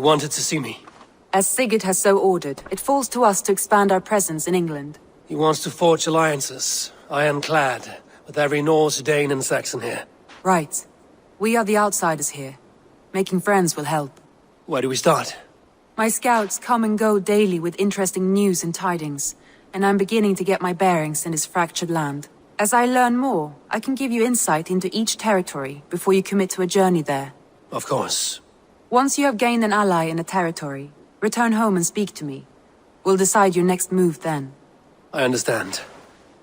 wanted to see me? As Sigurd has so ordered, it falls to us to expand our presence in England. He wants to forge alliances, ironclad, with every Norse, Dane and Saxon here. Right. We are the outsiders here. Making friends will help. Where do we start? My scouts come and go daily with interesting news and tidings, and I'm beginning to get my bearings in this fractured land. As I learn more, I can give you insight into each territory before you commit to a journey there. Of course. Once you have gained an ally in a territory, return home and speak to me. We'll decide your next move then. I understand.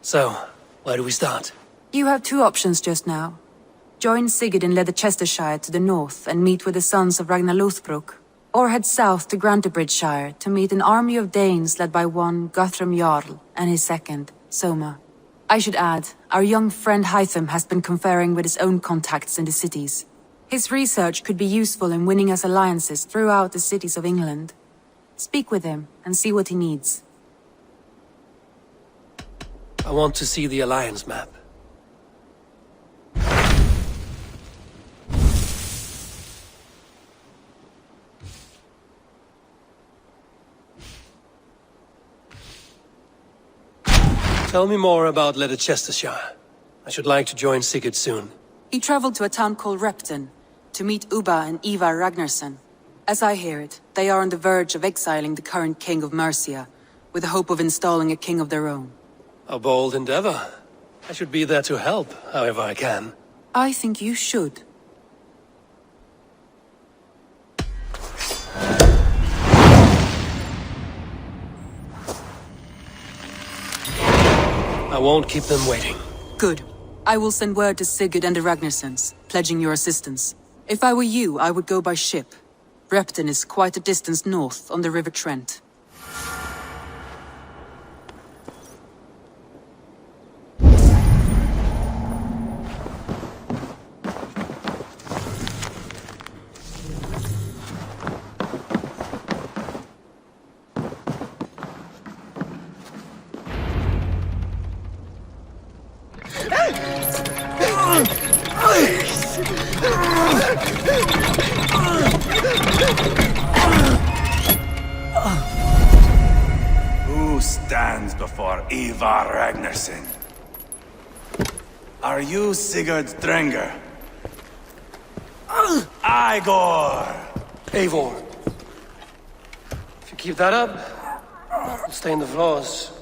So, where do we start? You have two options just now. Join Sigurd in Leicestershire to the north and meet with the sons of Ragnar Lothbrok, or head south to Grantebridgeshire to meet an army of Danes led by one Guthrum Jarl and his second, Soma. I should add, our young friend Hytham has been conferring with his own contacts in the cities. His research could be useful in winning us alliances throughout the cities of England. Speak with him and see what he needs. I want to see the alliance map. Tell me more about Leicestershire. I should like to join Sigurd soon. He traveled to a town called Repton to meet Ubba and Eivor Ragnarsson. As I hear it, they are on the verge of exiling the current king of Mercia, with the hope of installing a king of their own. A bold endeavor. I should be there to help, however I can. I think you should. I won't keep them waiting. Good. I will send word to Sigurd and the Ragnarssons, pledging your assistance. If I were you, I would go by ship. Repton is quite a distance north on the River Trent. Who stands before Eivor Ragnarsson? Are you Sigurd Drenger? Igor! Eivor. If you keep that up, it'll stain the floors.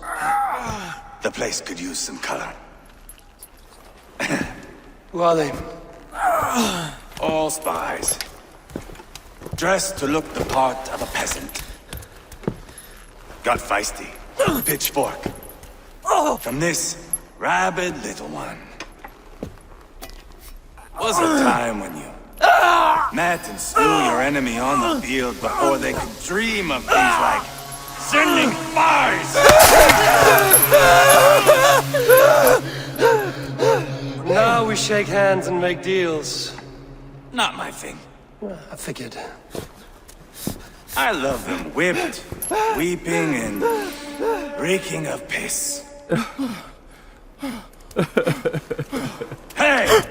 The place could use some color. Who are they? All spies. Dressed to look the part of a peasant. Got feisty. Pitchfork. From this rabid little one. Was a time when you met and slew your enemy on the field before they could dream of things like sending spies! Now we shake hands and make deals. Not my thing. I figured. I love them whipped, weeping, and reeking of piss. Hey!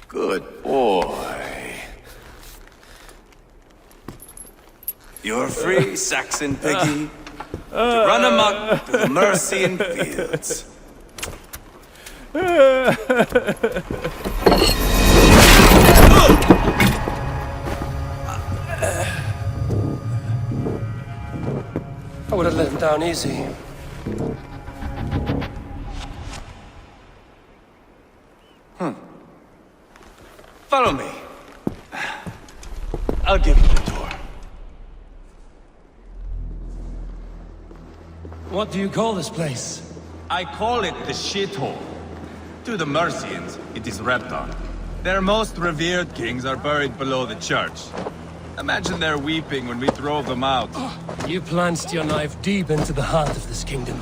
Good boy. You're free, Saxon piggy, to run amok through the Mercian fields. I would have let him down easy. Follow me. I'll give you the tour. What do you call this place? I call it the shithole. To the Mercians, it is Repton. Their most revered kings are buried below the church. Imagine their weeping when we drove them out. You plunged your knife deep into the heart of this kingdom.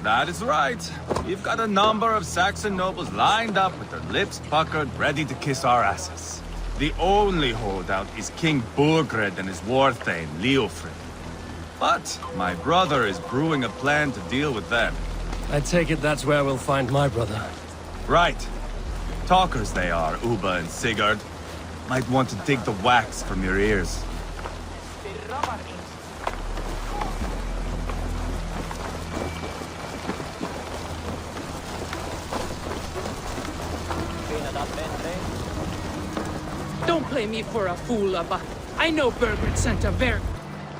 That is right. We've got a number of Saxon nobles lined up with their lips puckered, ready to kiss our asses. The only holdout is King Burgred and his warthane, Leofrid. But my brother is brewing a plan to deal with them. I take it that's where we'll find my brother. Right. Talkers they are, Uba and Sigurd. Might want to dig the wax from your ears. Don't play me for a fool, Abba. I know Bergred sent a ver...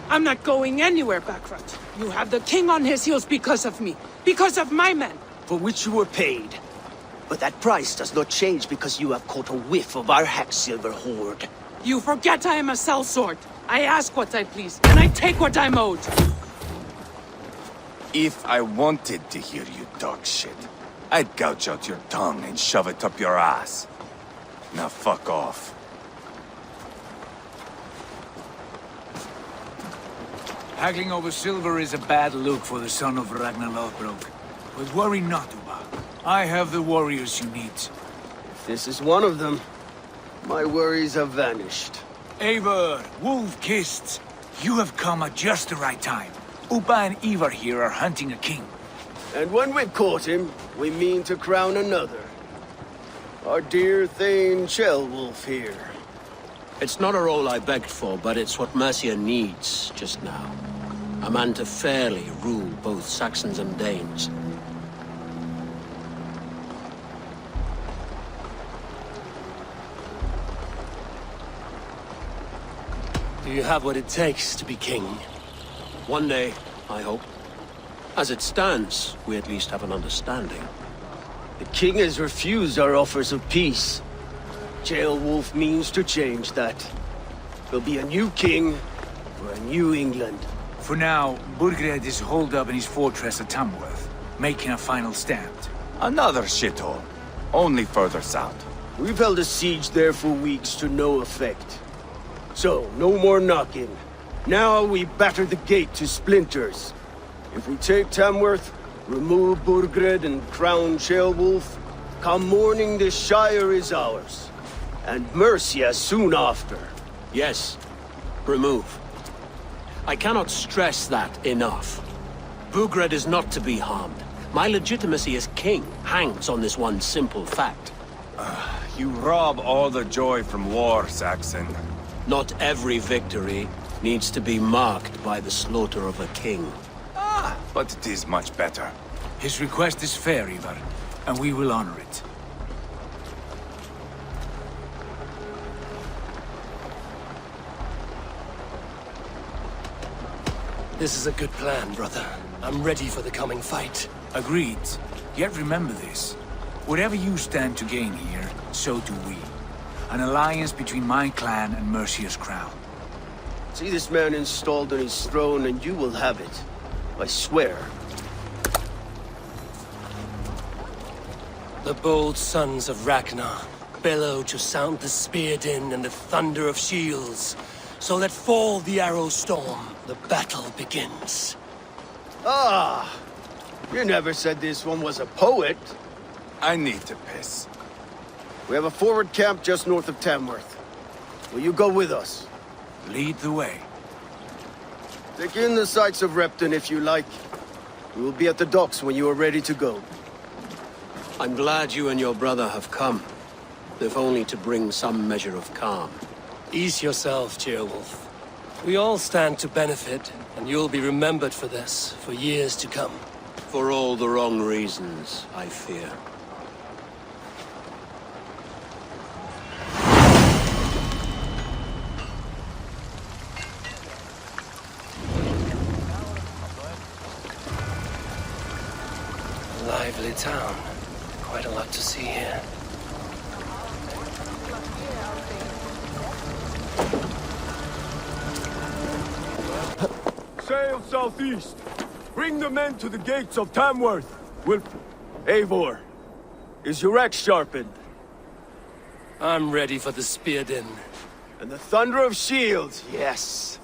I'm not going anywhere, Backrot. You have the king on his heels because of me. Because of my men. For which you were paid. But that price does not change because you have caught a whiff of our Hacksilver hoard. You forget I am a sellsword. I ask what I please, and I take what I'm owed. If I wanted to hear you talk shit, I'd gouge out your tongue and shove it up your ass. Now fuck off. Haggling over silver is a bad look for the son of Ragnar Lothbrok. But worry not, Uba. I have the warriors you need. If this is one of them, my worries have vanished. Eivor, wolf-kissed, you have come at just the right time. Uba and Eivor here are hunting a king. And when we've caught him, we mean to crown another. Our dear Thane Ceolwulf here. It's not a role I begged for, but it's what Mercia needs just now. A man to fairly rule both Saxons and Danes. Do you have what it takes to be king? One day, I hope. As it stands, we at least have an understanding. The king has refused our offers of peace. Ceolwulf means to change that. There'll be a new king for a new England. For now, Burgred is holed up in his fortress at Tamworth, making a final stand. Another shithole. Only further south. We've held a siege there for weeks to no effect. So, no more knocking. Now we batter the gate to splinters. If we take Tamworth, remove Burgred and crown Ceolwulf, come morning the Shire is ours. And Mercia soon after. Yes, remove. I cannot stress that enough. Burgred is not to be harmed. My legitimacy as king hangs on this one simple fact. You rob all the joy from war, Saxon. Not every victory needs to be marked by the slaughter of a king. But it is much better. His request is fair, Eivor, and we will honor it. This is a good plan, brother. I'm ready for the coming fight. Agreed. Yet remember this. Whatever you stand to gain here, so do we. An alliance between my clan and Mercia's crown. See this man installed on his throne and you will have it. I swear. The bold sons of Ragnar bellow to sound the spear din and the thunder of shields. So let fall the arrow storm. The battle begins. Ah! You never said this one was a poet. I need to piss. We have a forward camp just north of Tamworth. Will you go with us? Lead the way. Take in the sights of Repton if you like. We will be at the docks when you are ready to go. I'm glad you and your brother have come, if only to bring some measure of calm. Ease yourself, Ceolwulf. We all stand to benefit, and you'll be remembered for this, for years to come. For all the wrong reasons, I fear. Lively town. Quite a lot to see here. Sail southeast. Bring the men to the gates of Tamworth. Eivor, is your axe sharpened? I'm ready for the spear din. And the thunder of shields, yes.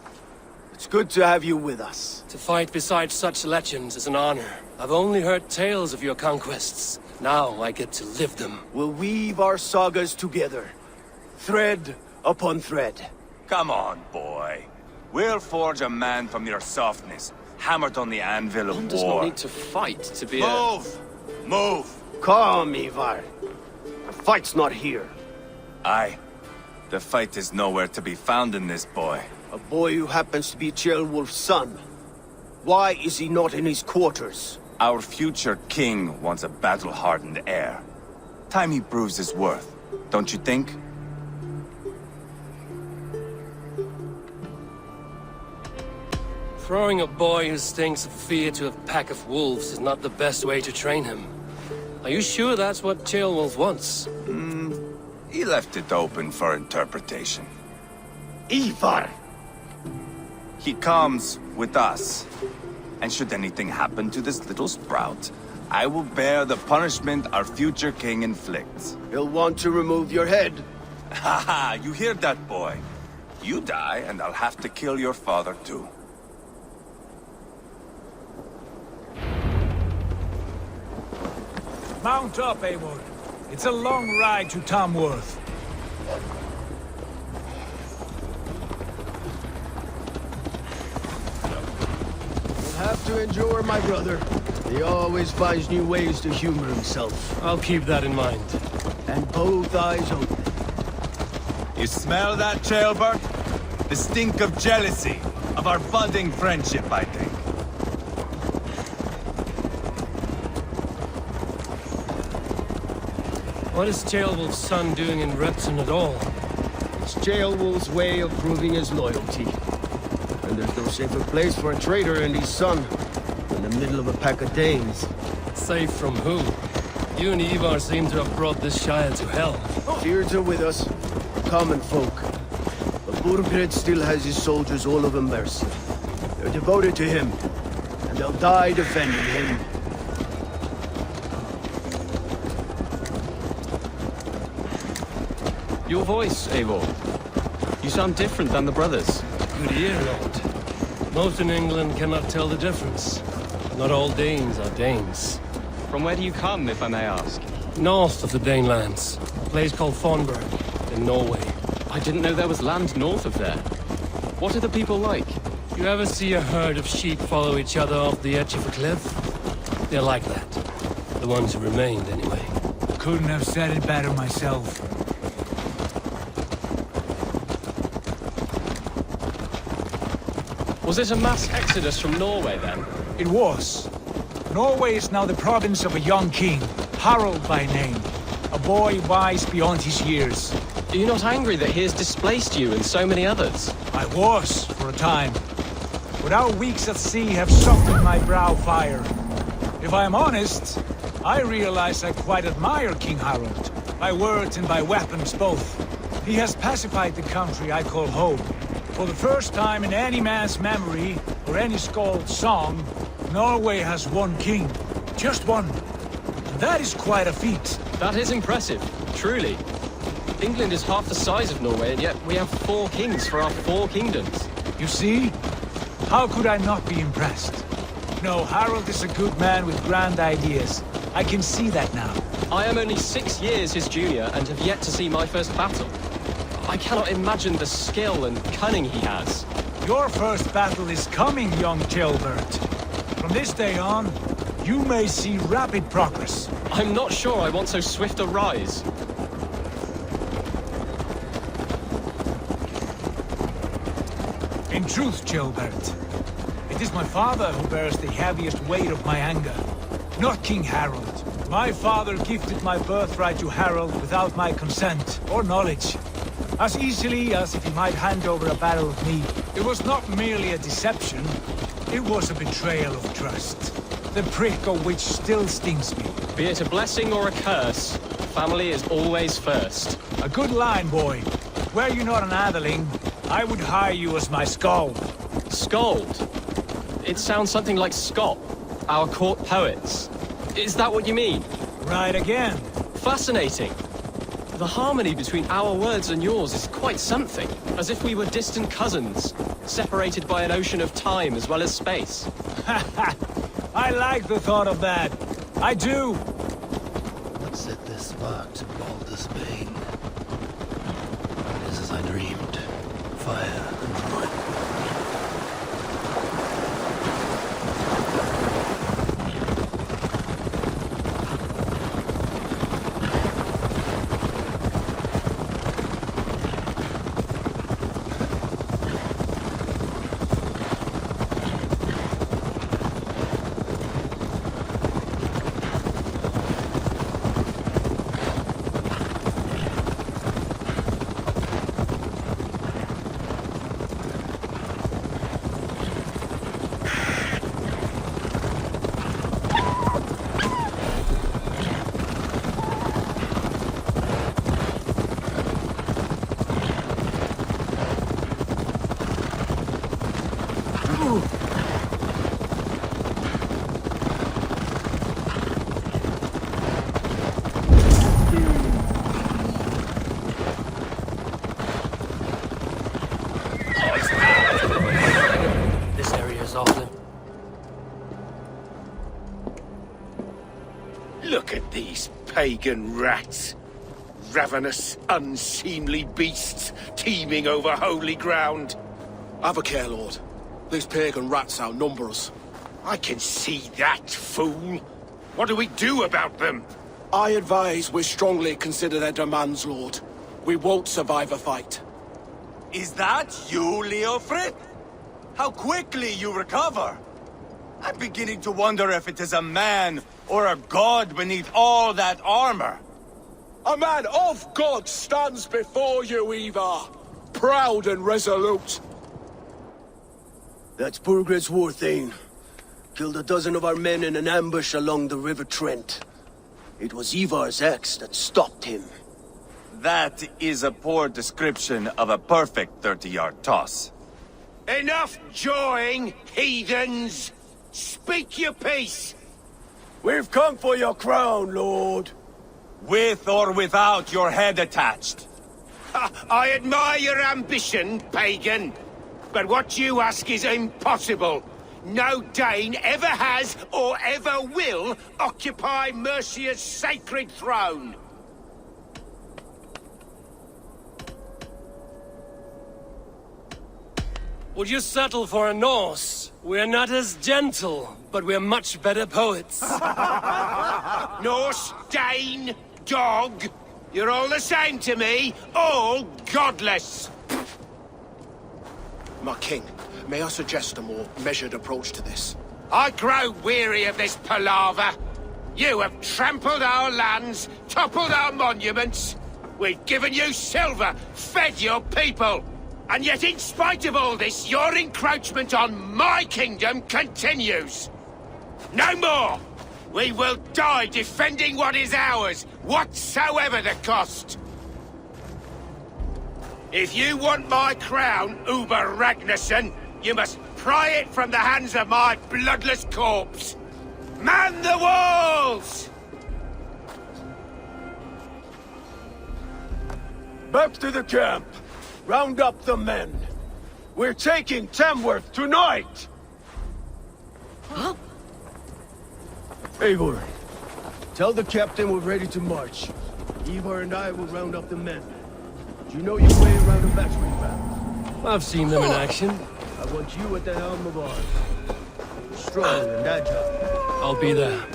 It's good to have you with us. To fight beside such legends is an honor. I've only heard tales of your conquests. Now I get to live them. We'll weave our sagas together. Thread upon thread. Come on, boy. We'll forge a man from your softness. hammered on the anvil of One does war. not need to fight to be Move! Move! Calm, Eivor. The fight's not here. Aye. The fight is nowhere to be found in this boy. A boy who happens to be Ceolwulf's son. Why is he not in his quarters? Our future king wants a battle-hardened heir. Time he proves his worth, don't you think? Throwing a boy who stinks of fear to a pack of wolves is not the best way to train him. Are you sure that's what Ceolwulf wants? He left it open for interpretation. Eivor! He comes with us. And should anything happen to this little sprout, I will bear the punishment our future king inflicts. He'll want to remove your head. Haha, you hear that, boy? You die, and I'll have to kill your father, too. Mount up, Eivor. It's a long ride to Tamworth. You'll have to endure, my brother. He always finds new ways to humor himself. I'll keep that in mind. And both eyes open. You smell that, Ceolbert? The stink of jealousy, of our budding friendship, I think. What is Ceolwulf's son doing in Repton at all? It's Ceolwulf's way of proving his loyalty. And there's no safer place for a traitor and his son in the middle of a pack of Danes. Safe from who? You and Eivor seem to have brought this Shire to hell. Fears are with us, common folk. But Burgred still has his soldiers all over Mercia. They're devoted to him, and they'll die defending him. Your voice, Eivor. You sound different than the brothers. Good ear, Lord. Most in England cannot tell the difference. Not all Danes are Danes. From where do you come, if I may ask? North of the Danelands. A place called Thornburg, in Norway. I didn't know there was land north of there. What are the people like? You ever see a herd of sheep follow each other off the edge of a cliff? They're like that. The ones who remained, anyway. Couldn't have said it better myself. Was it a mass exodus from Norway, then? It was. Norway is now the province of a young king, Harald by name. A boy wise beyond his years. Are you not angry that he has displaced you and so many others? I was, for a time. But our weeks at sea have softened my brow fire. If I am honest, I realize I quite admire King Harald. By words and by weapons both. He has pacified the country I call home. For the first time in any man's memory, or any skald's song, Norway has one king. Just one. And that is quite a feat. That is impressive, truly. England is half the size of Norway, and yet we have 4 kings for our 4 kingdoms. You see? How could I not be impressed? No, Harald is a good man with grand ideas. I can see that now. I am only 6 years his junior and have yet to see my first battle. I cannot imagine the skill and cunning he has. Your first battle is coming, young Ceolbert. From this day on, you may see rapid progress. I'm not sure I want so swift a rise. In truth, Ceolbert, it is my father who bears the heaviest weight of my anger, not King Harald. My father gifted my birthright to Harald without my consent or knowledge. As easily as if he might hand over a battle of me. It was not merely a deception, it was a betrayal of trust. The prick of which still stings me. Be it a blessing or a curse, family is always first. A good line, boy. Were you not an atheling, I would hire you as my skald. Skald? It sounds something like Scott, our court poets. Is that what you mean? Right again. Fascinating. The harmony between our words and yours is quite something. As if we were distant cousins, separated by an ocean of time as well as space. I like the thought of that. I do. Let's set this spot to Baldur's Bane. It is as I dreamed. Fire and blood. pagan rats. Ravenous, unseemly beasts teeming over holy ground. Have a care, Lord. These pagan rats outnumber us. I can see that, fool. What do we do about them? I advise we strongly consider their demands, Lord. We won't survive a fight. Is that you, Leofrid? How quickly you recover! I'm beginning to wonder if it is a man or a god beneath all that armor. A man of God stands before you, Eivor. Proud and resolute. That's Burgred's war thane. Killed a dozen of our men in an ambush along the River Trent. It was Eivor's axe that stopped him. That is a poor description of a perfect 30-yard toss. Enough jawing, heathens! Speak your piece! We've come for your crown, Lord. With or without your head attached. I admire your ambition, pagan. But what you ask is impossible. No Dane ever has or ever will occupy Mercia's sacred throne. Would you settle for a Norse? We're not as gentle, but we're much better poets. Norse, Dane, dog. You're all the same to me. All godless. My king, may I suggest a more measured approach to this? I grow weary of this palaver. You have trampled our lands, toppled our monuments. We've given you silver, fed your people. And yet, in spite of all this, your encroachment on my kingdom continues. No more! We will die defending what is ours, whatsoever the cost. If you want my crown, Uber Ragnarsson, you must pry it from the hands of my bloodless corpse. Man the walls! Back to the camp. Round up the men. We're taking Tamworth tonight! Huh? Eivor, tell the captain we're ready to march. Eivor and I will round up the men. Do you know your way around a battery ram? I've seen them in action. I want you at the helm of ours. Strong and agile. I'll be there.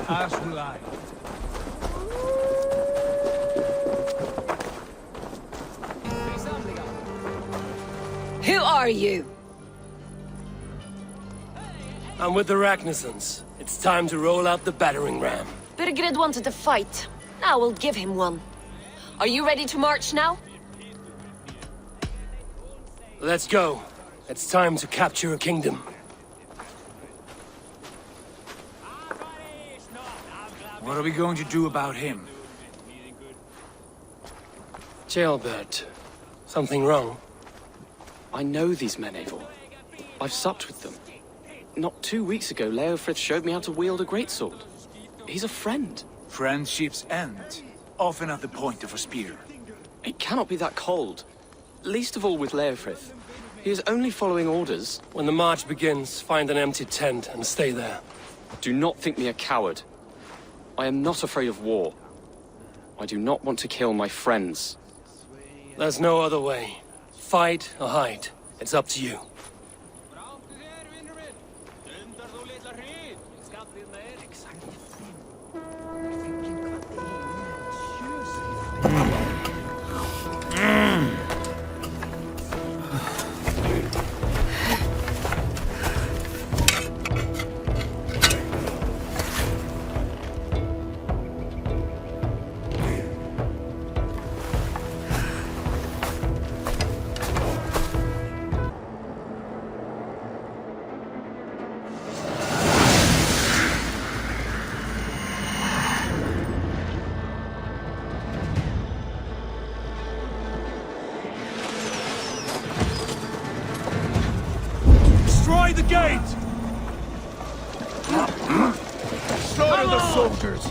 As will I. Who are you? I'm with the Ragnarssons. It's time to roll out the battering ram. Burgred wanted to fight. Now we'll give him one. Are you ready to march now? Let's go. It's time to capture a kingdom. What are we going to do about him? Jailbird. Something wrong? I know these men, Eivor. I've supped with them. Not 2 weeks ago, Leofrith showed me how to wield a greatsword. He's a friend. Friendships end, often at the point of a spear. It cannot be that cold. Least of all with Leofrith. He is only following orders. When the march begins, find an empty tent and stay there. Do not think me a coward. I am not afraid of war. I do not want to kill my friends. There's no other way. Fight or hide. It's up to you. Destroy the gate! Slaughter the soldiers!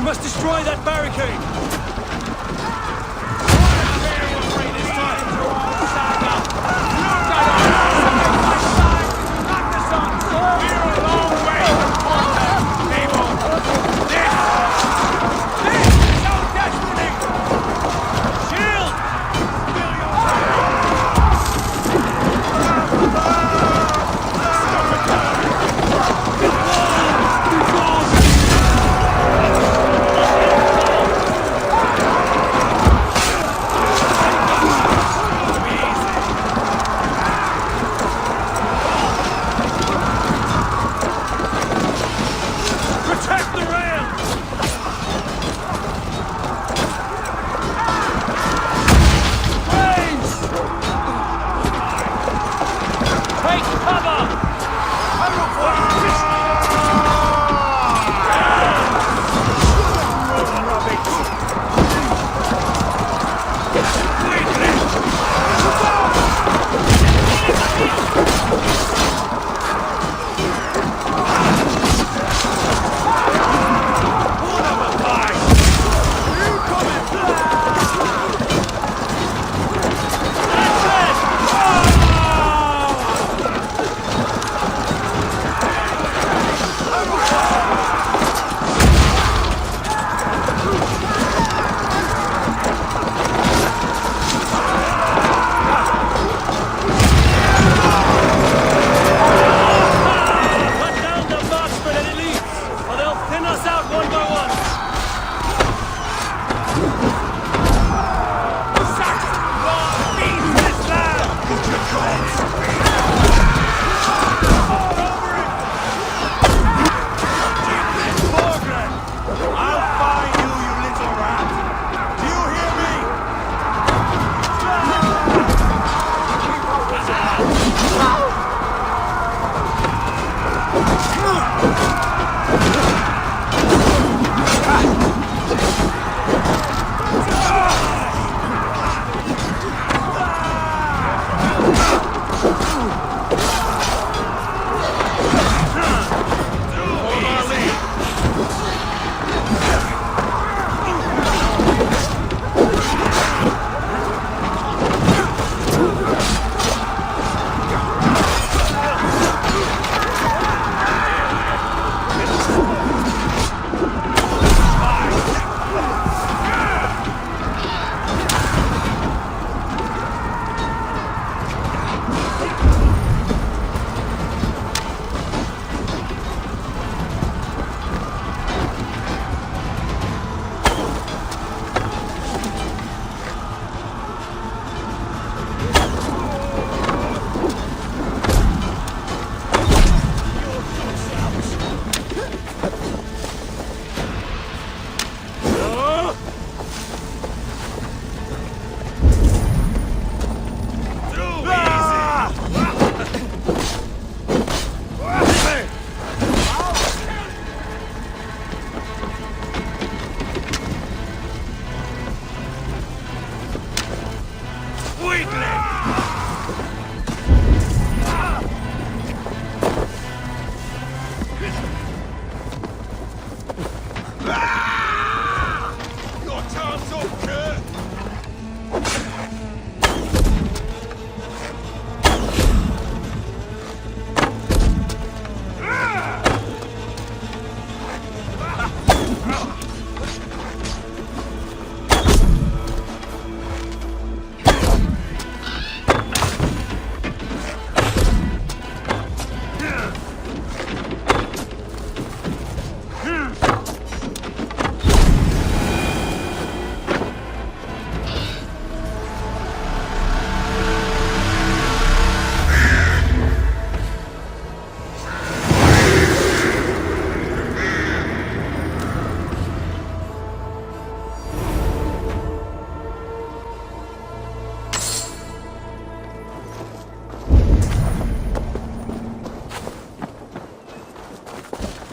We must destroy that barricade!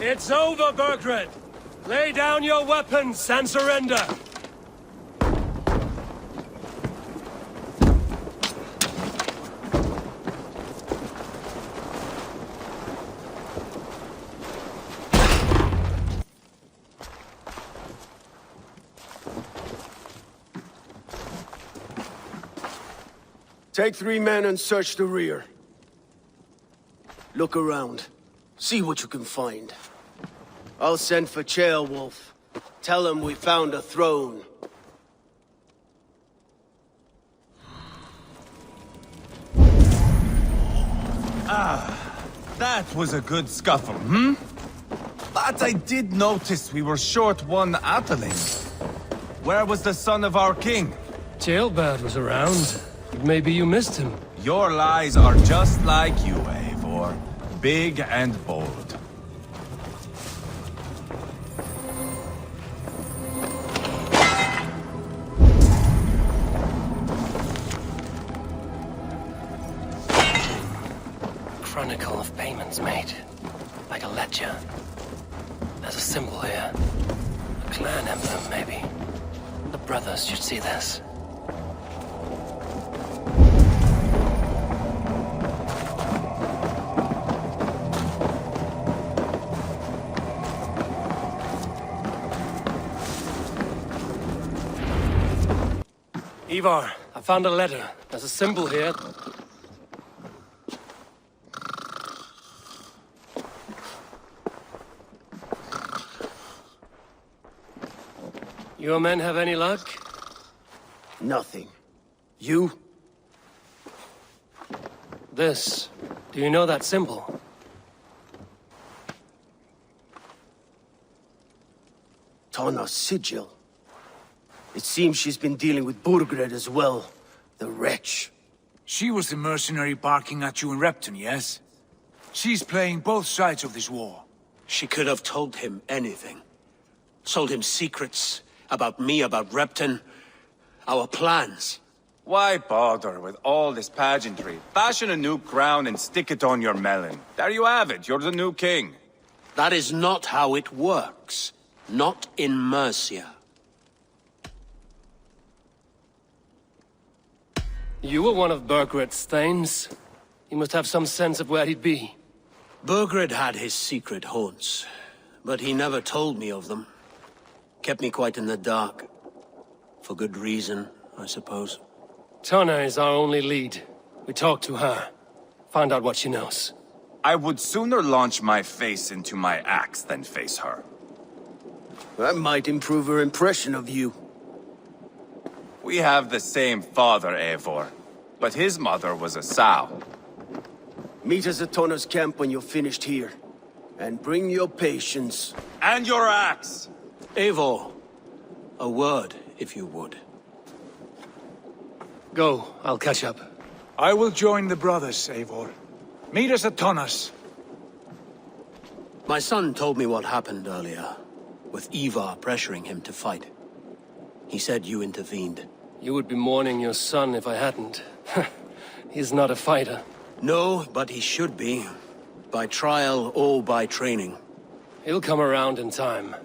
It's over, Bergred! Lay down your weapons and surrender! Take 3 men and search the rear. Look around. See what you can find. I'll send for Ceolwulf. Tell him we found a throne. That was a good scuffle, hmm? But I did notice we were short one Atheling. Where was the son of our king? Ceolbad was around. Maybe you missed him. Your lies are just like you, Eivor. Big and bold. Chronicle of payments made. Like a ledger. There's a symbol here. A clan emblem, maybe. The brothers should see this. Eivor, I found a letter. There's a symbol here. Your men have any luck? Nothing. You? This. Do you know that symbol? Tana's sigil. It seems she's been dealing with Burgred as well. The wretch. She was the mercenary barking at you in Repton, yes? She's playing both sides of this war. She could have told him anything. Told him secrets about me, about Repton, our plans. Why bother with all this pageantry? Fashion a new crown and stick it on your melon. There you have it, you're the new king. That is not how it works. Not in Mercia. You were one of Burgred's thanes. He must have some sense of where he'd be. Burgred had his secret haunts, but he never told me of them. Kept me quite in the dark. For good reason, I suppose. Tana is our only lead. We talk to her. Find out what she knows. I would sooner launch my face into my axe than face her. That might improve her impression of you. We have the same father, Eivor, but his mother was a sow. Meet us at Tana's camp when you're finished here. And bring your patience. And your axe! Eivor, a word, if you would. Go, I'll catch up. I will join the brothers, Eivor. Meet us at Tana's. My son told me what happened earlier, with Ivar pressuring him to fight. He said you intervened. You would be mourning your son if I hadn't. He's not a fighter. No, but he should be. By trial or by training. He'll come around in time.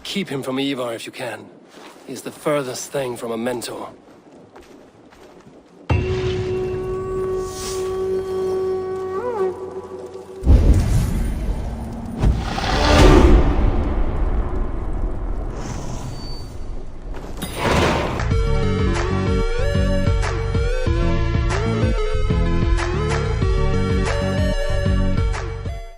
Keep him from Ivar if you can. He's the furthest thing from a mentor.